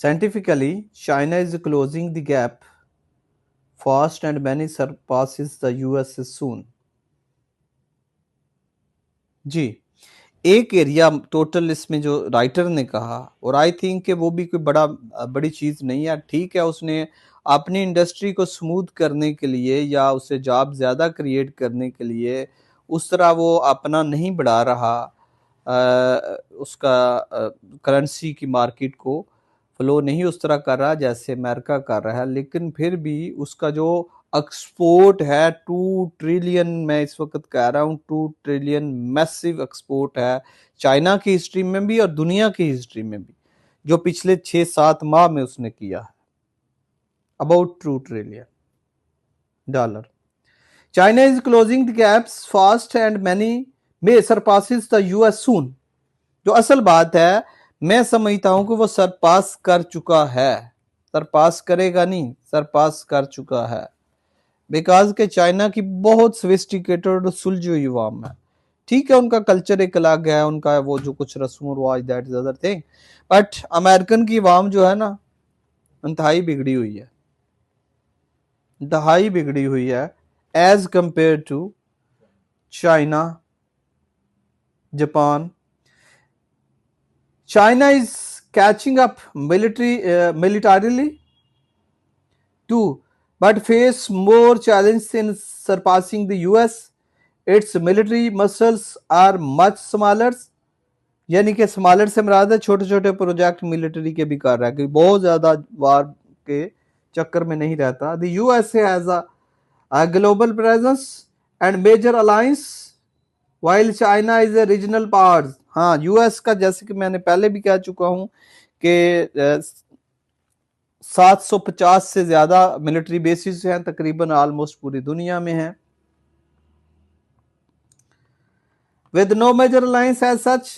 Scientifically, China is closing the gap fast and many surpasses the US soon. जी, एक area total इसमें जो writer ने कहा, और आई थिंक कि वो भी कोई बड़ी चीज़ नहीं है। ठीक है, उसने अपनी इंडस्ट्री को स्मूथ करने के लिए या उसे जॉब ज़्यादा क्रिएट करने के लिए उस तरह वो अपना नहीं बढ़ा रहा, उसका करेंसी की मार्केट को फ्लो नहीं उस तरह कर रहा जैसे अमेरिका कर रहा है, लेकिन फिर भी उसका जो एक्सपोर्ट है 2 ट्रिलियन, मैं इस वक्त कह रहा हूँ 2 ट्रिलियन मैसिव एक्सपोर्ट है चाइना की हिस्ट्री में भी और दुनिया की हिस्ट्री में भी, जो पिछले 6-7 माह में उसने किया है, about $2 trillion. China is closing the gaps fast and many may surpass the US soon. जो असल बात है, मैं समझता हूं कि वो सरपास कर चुका है, सरपास करेगा नहीं, सरपास कर चुका है। बिकॉज के चाइना की बहुत सोफिस्टिकेटेड सुलझी हुई अवाम है। ठीक है, उनका कल्चर एक अलग है, उनका वो जो कुछ रस्म रिवाज, that is other thing, but American की अवाम जो है ना, इंतहाई बिगड़ी हुई है, इंतहाई बिगड़ी हुई है as compare to China, Japan. China is catching up militarily too, but face more challenge in surpassing the US. Its military muscles are much smaller, यानी कि स्मॉलर से मुराद है छोटे छोटे प्रोजेक्ट मिलिट्री के भी कर रहा है, कि बहुत ज्यादा वार के चक्कर में नहीं रहता। The USA has a global presence and major alliance while China is a regional powers. हाँ, यूएस का, जैसे कि मैंने पहले भी कह चुका हूं कि 750 से ज्यादा मिलिट्री बेसिस हैं तकरीबन ऑलमोस्ट पूरी दुनिया में हैं। With no major alliance as such,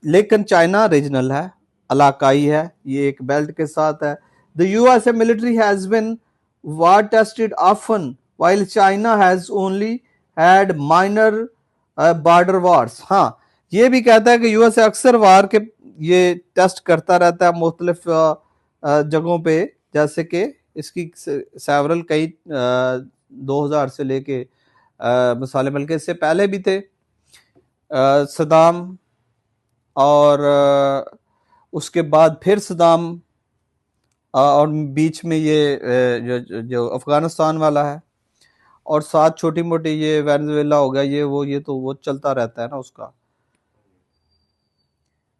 लेकिन चाइना रीजनल है, इलाकाई है, ये एक बेल्ट के साथ है। The USA military has been war tested often while China has only had minor border wars. हाँ, ये भी कहता है कि यूएसए अक्सर वार के ये टेस्ट करता रहता है मुख्तलिफ जगहों पे, जैसे कि इसकी सेवरल कई 2000 से लेके मिसालें, बल्कि इससे पहले भी थे सदाम, और उसके बाद फिर सदाम, और बीच में ये जो अफगानिस्तान वाला है, और साथ छोटी मोटी ये वेनेजुएला हो गया, ये तो वो चलता रहता है ना उसका।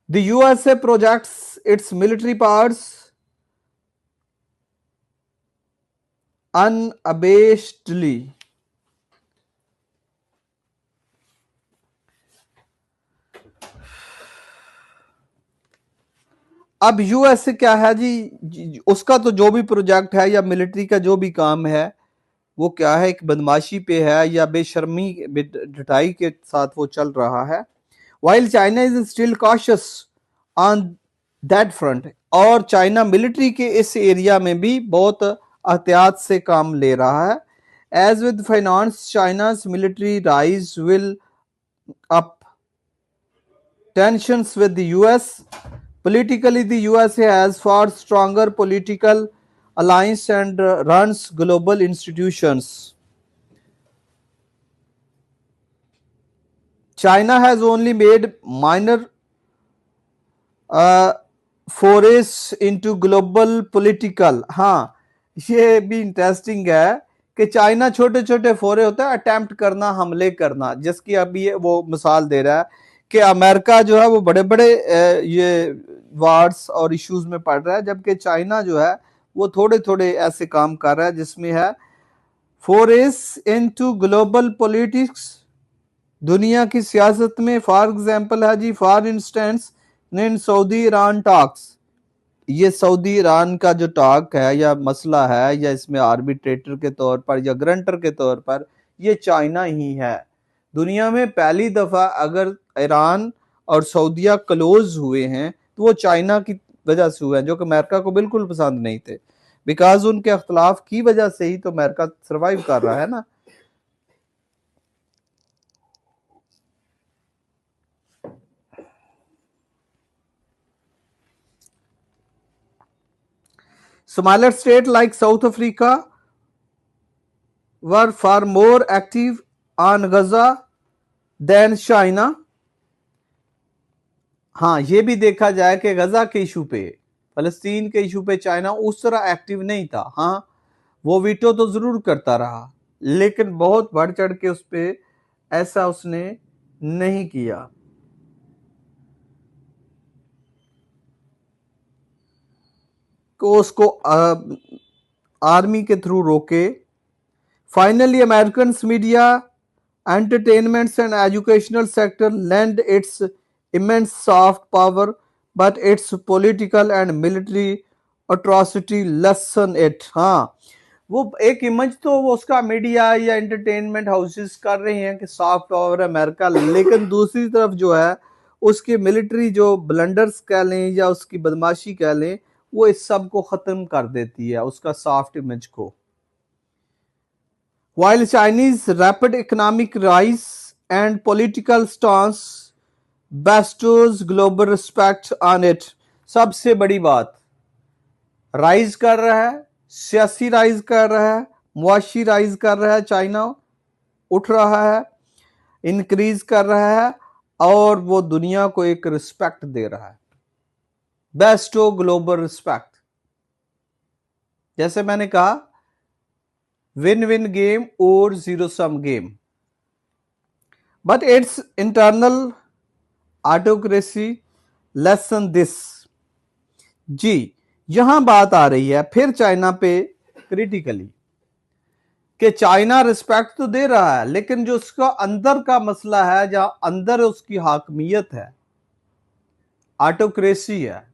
The USA projects its military powers unabashedly. अब यूएसए क्या है जी, उसका तो जो भी प्रोजेक्ट है या मिलिट्री का जो भी काम है, वो क्या है, एक बदमाशी पे है या बेशर्मी ढिठाई के साथ वो चल रहा है। While China is still cautious on that front, और चाइना मिलिट्री के इस एरिया में भी बहुत एहतियात से काम ले रहा है। As with finance, China's military rise will up tensions with the US. Politically, the USA has far stronger political alliance and runs global institutions. China has only made minor forays into global political। हाँ, ये भी interesting है कि China छोटे छोटे फोरे होता है अटेम्प्ट करना, हमले करना, जिसकी अभी वो मिसाल दे रहा है कि अमेरिका जो है वो बड़े बड़े ये वार्स और इश्यूज में पड़ रहा है, जबकि चाइना जो है वो थोड़े थोड़े ऐसे काम कर रहा है जिसमें है फोरेस इनटू ग्लोबल पॉलिटिक्स, दुनिया की सियासत में। फॉर एग्जांपल है जी, for instance in Saudi Iran talks, ये सऊदी ईरान का जो टॉक है या मसला है, या इसमें आर्बिट्रेटर के तौर पर या ग्रंटर के तौर पर ये चाइना ही है। दुनिया में पहली दफा अगर ईरान और सऊदिया क्लोज हुए हैं तो वो चाइना की वजह से हुए हैं, जो कि अमेरिका को बिल्कुल पसंद नहीं थे। बिकॉज उनके अख्तलाफ की वजह से ही तो अमेरिका सर्वाइव कर रहा है ना। Smaller states like South Africa were far more active on Gaza than China. हाँ, ये भी देखा जाए कि गजा के इशू पे, फलस्तीन के इशू पे चाइना उस तरह एक्टिव नहीं था। हाँ, वो वीटो तो जरूर करता रहा, लेकिन बहुत बढ़ चढ़ के उस पे ऐसा उसने नहीं किया। को उसको आर्मी के थ्रू रोके। Finally American media, entertainments and educational sector lend its immense soft power, but its political and military atrocity lessen it। हाँ, वो एक इमेज तो वो उसका मीडिया या एंटरटेनमेंट हाउसेस कर रहे हैं कि सॉफ्ट पावर अमेरिका, लेकिन दूसरी तरफ जो है उसकी मिलिट्री जो ब्लंडर्स कह लें या उसकी बदमाशी कह लें, वो इस सब को खत्म कर देती है, उसका सॉफ्ट इमेज को। While Chinese rapid economic rise and political stance bestows global respect on it, सबसे बड़ी बात, राइज कर रहा है, सियासी राइज कर रहा है, मुआशी राइज कर रहा है, चाइना उठ रहा है, इंक्रीज कर रहा है, और वो दुनिया को एक रिस्पेक्ट दे रहा है, बेस्टो ग्लोबल रिस्पेक्ट। जैसे मैंने कहा, विन विन गेम और zero sum game, but it's internal autocracy lesson this. जी, यहां बात आ रही है फिर चाइना पे क्रिटिकली, कि चाइना रिस्पेक्ट तो दे रहा है, लेकिन जो उसका अंदर का मसला है, जहां अंदर उसकी हाकमियत है, ऑटोक्रेसी है,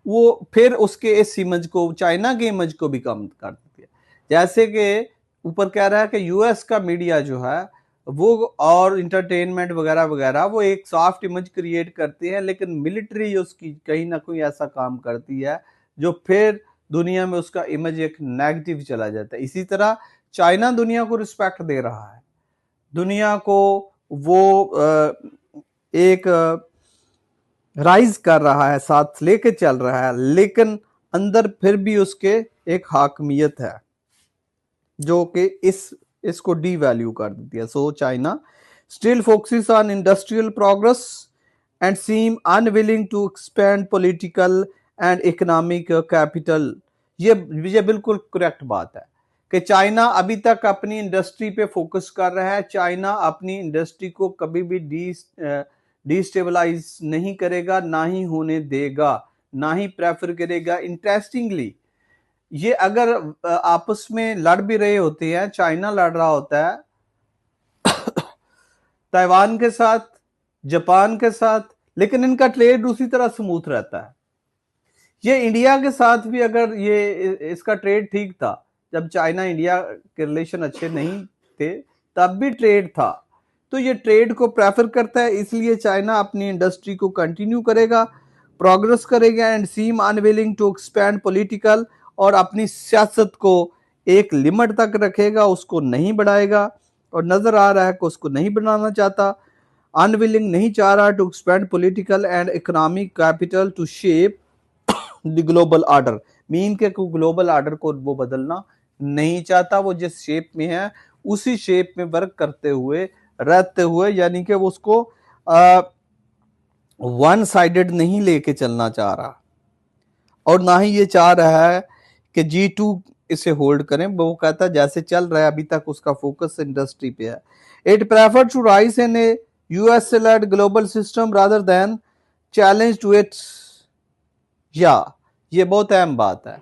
वो फिर उसके इस इमेज को, चाइना के इमेज को भी कम कर देती है। जैसे कि ऊपर कह रहा है कि यूएस का मीडिया जो है वो और इंटरटेनमेंट वगैरह वगैरह वो एक सॉफ्ट इमेज क्रिएट करते हैं, लेकिन मिलिट्री उसकी कहीं ना कहीं ऐसा काम करती है जो फिर दुनिया में उसका इमेज एक नेगेटिव चला जाता है। इसी तरह चाइना दुनिया को रिस्पेक्ट दे रहा है, दुनिया को वो एक राइज कर रहा है, साथ लेके चल रहा है, लेकिन अंदर फिर भी उसके एक हाकमियत है जो कि इसको डी वैल्यू कर देती है। So China still focuses on industrial progress and seem unwilling to expand political and economic capital. ये बिल्कुल करेक्ट बात है कि चाइना अभी तक अपनी इंडस्ट्री पे फोकस कर रहा है। चाइना अपनी इंडस्ट्री को कभी भी डिस्टेबलाइज नहीं करेगा, ना ही होने देगा, ना ही प्रेफर करेगा। इंटरेस्टिंगली, ये अगर आपस में लड़ भी रहे होते हैं, चाइना लड़ रहा होता है ताइवान के साथ, जापान के साथ, लेकिन इनका ट्रेड दूसरी तरह स्मूथ रहता है। ये इंडिया के साथ भी अगर ये इसका ट्रेड ठीक था, जब चाइना इंडिया के रिलेशन अच्छे नहीं थे तब भी ट्रेड था, तो ये ट्रेड को प्रेफर करता है। इसलिए चाइना अपनी इंडस्ट्री को कंटिन्यू करेगा, प्रोग्रेस करेगा and seem unwilling to expand political, और अपनी सियासत को एक लिमिट तक रखेगा, उसको नहीं बढ़ाएगा, और नजर आ रहा है कि उसको नहीं बनाना चाहता। अनविलिंग नहीं चाह रहा to expand political and economic capital to shape the global order, mean के ग्लोबल ऑर्डर को वो बदलना नहीं चाहता। वो जिस शेप में है उसी शेप में वर्क करते हुए रहते हुए, यानी कि वो उसको वन साइडेड नहीं लेके चलना चाह रहा, और ना ही ये चाह रहा है कि G2 इसे होल्ड करें। वो कहता है जैसे चल रहा है अभी तक उसका फोकस इंडस्ट्री पे है। It prefer to rise in a US led global system rather than challenge to it. या ये बहुत अहम बात है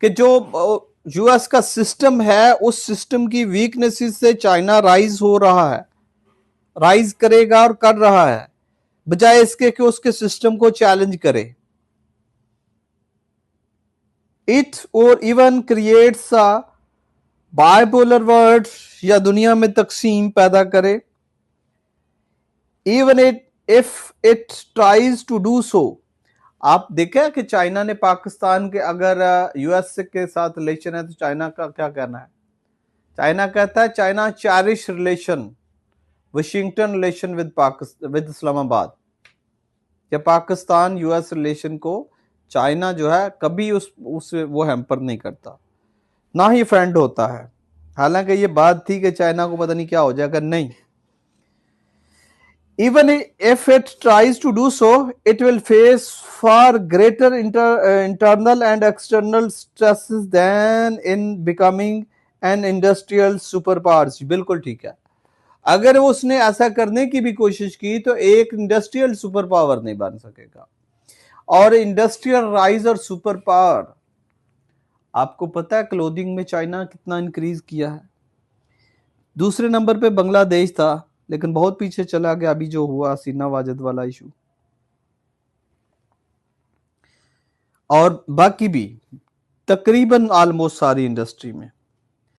कि जो यूएस का सिस्टम है, उस सिस्टम की वीकनेसेस से चाइना राइज हो रहा है, राइज करेगा और कर रहा है, बजाय इसके कि उसके सिस्टम को चैलेंज करे। इट और even creates a bipolar world, या दुनिया में तकसीम पैदा करे। Even if it tries to do so. आप देखें कि चाइना ने पाकिस्तान के, अगर यूएस के साथ रिलेशन है तो चाइना का क्या कहना है? चाइना कहता है China cherish relation, Washington relation with Islamabad, या पाकिस्तान यूएस रिलेशन को चाइना जो है कभी उस वो हैम्पर नहीं करता, ना ही फ्रेंड होता है। हालांकि ये बात थी कि चाइना को पता नहीं क्या हो जाएगा, नहीं। Even if it tries to do so, it will face far greater internal and external stresses than in becoming an industrial superpower। बिल्कुल ठीक है, अगर उसने ऐसा करने की भी कोशिश की तो एक इंडस्ट्रियल सुपर पावर नहीं बन सकेगा। और इंडस्ट्रियल राइज और सुपर पावर, आपको पता है क्लोथिंग में चाइना कितना इंक्रीज किया है। दूसरे नंबर पे बांग्लादेश था, लेकिन बहुत पीछे चला गया अभी जो हुआ हसीना वाजिद वाला इशू। और बाकी भी तकरीबन ऑलमोस्ट सारी इंडस्ट्री में